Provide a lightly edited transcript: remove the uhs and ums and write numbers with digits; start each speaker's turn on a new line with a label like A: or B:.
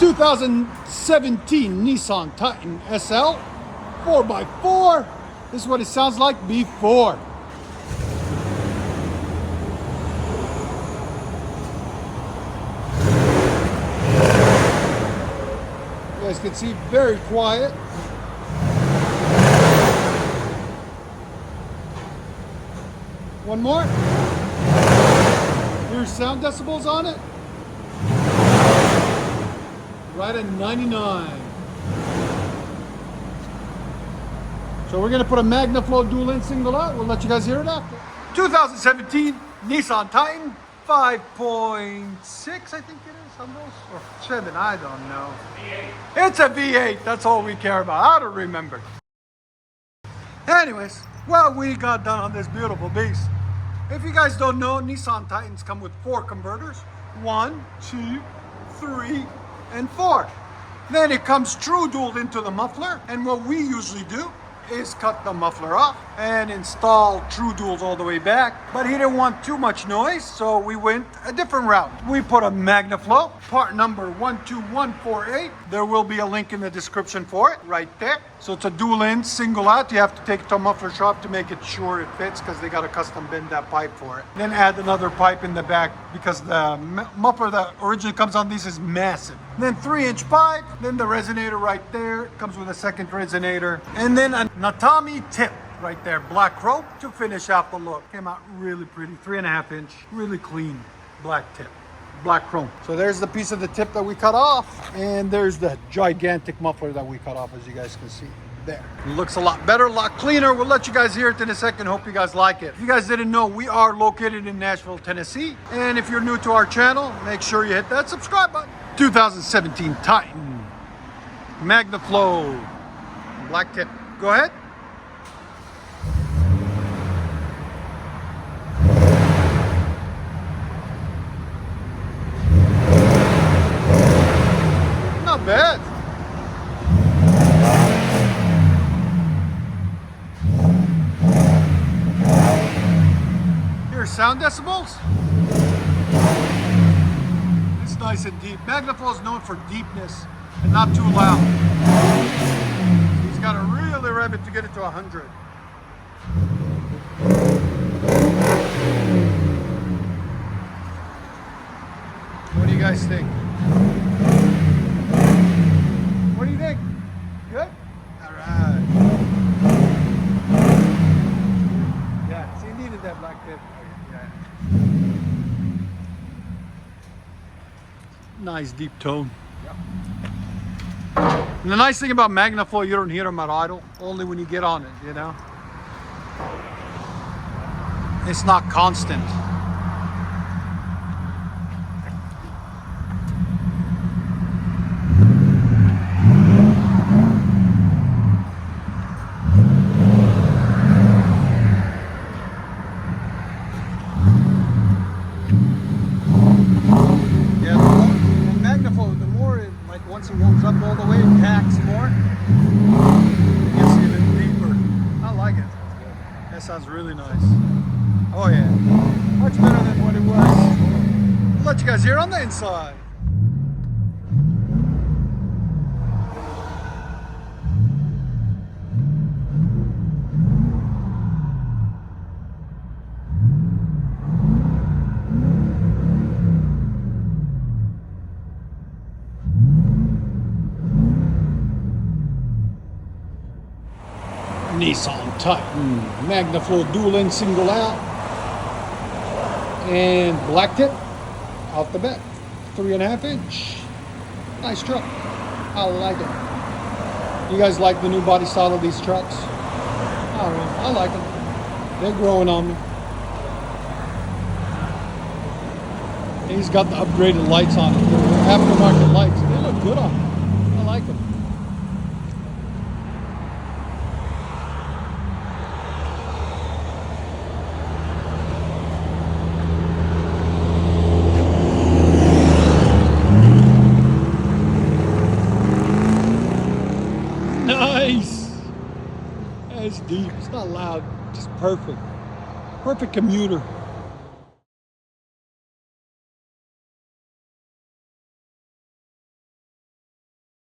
A: 2017 Nissan Titan SL 4x4. This is what it sounds like before. You guys can see, very quiet. One more. Here's sound decibels on it. Right at 99. So we're going to put a MAGNAFLOW dual in single out. We'll let you guys hear it after. 2017 Nissan Titan 5.6, I think it is on those, or 7, I don't know. V8. It's a V8, that's all we care about. I don't remember. Anyways, well, we got done on this beautiful beast. If you guys don't know, Nissan Titans come with 4 converters. 1, 2, 3, and 4. Then it comes true dual into the muffler, and what we usually do is cut the muffler off and install true duals all the way back. But he didn't want too much noise, so we went a different route. We put a MAGNAFLOW, part number 12148. There will be a link in the description for it, right there. So it's a dual in, single out. You have to take it to a muffler shop to make it sure it fits, because they got to custom bend that pipe for it. Then add another pipe in the back, because the muffler that originally comes on these is massive. Then 3-inch pipe, then the resonator right there. It comes with a second resonator. And then a Natami tip right there, black chrome, to finish out the look. Came out really pretty, 3.5-inch, really clean black tip. Black chrome. So there's the piece of the tip that we cut off, and there's the gigantic muffler that we cut off, as you guys can see there. It looks a lot better, a lot cleaner. We'll let you guys hear it in a second. Hope you guys like it. If you guys didn't know, we are located in Nashville, Tennessee. And if you're new to our channel, make sure you hit that subscribe button. 2017 Titan MAGNAFLOW black tip. Go ahead. Not bad. Here's sound decibels. It's nice and deep. MAGNAFLOW is known for deepness and not too loud. He's got to really rev it to get it to 100. What do you guys think? What do you think? Good? All right. Yeah, so you needed that black tip. Yeah. Nice deep tone. Yep. And the nice thing about MAGNAFLOW, you don't hear them at idle, only when you get on it, you know? It's not constant. Once it warms up all the way, it packs more. It gets even deeper. I like it. That sounds really nice. Oh yeah, much better than what it was. I'll let you guys hear on the inside. Nissan Titan MAGNAFLOW dual in, single out, and black tip off the bat, 3.5-inch. Nice truck. I like it. You guys like the new body style of these trucks? I don't know. I like them. They're growing on me. And he's got the upgraded lights on it. They're aftermarket lights. They look good on it. I like them. Nice. That's deep. It's not loud. Just perfect. Perfect commuter.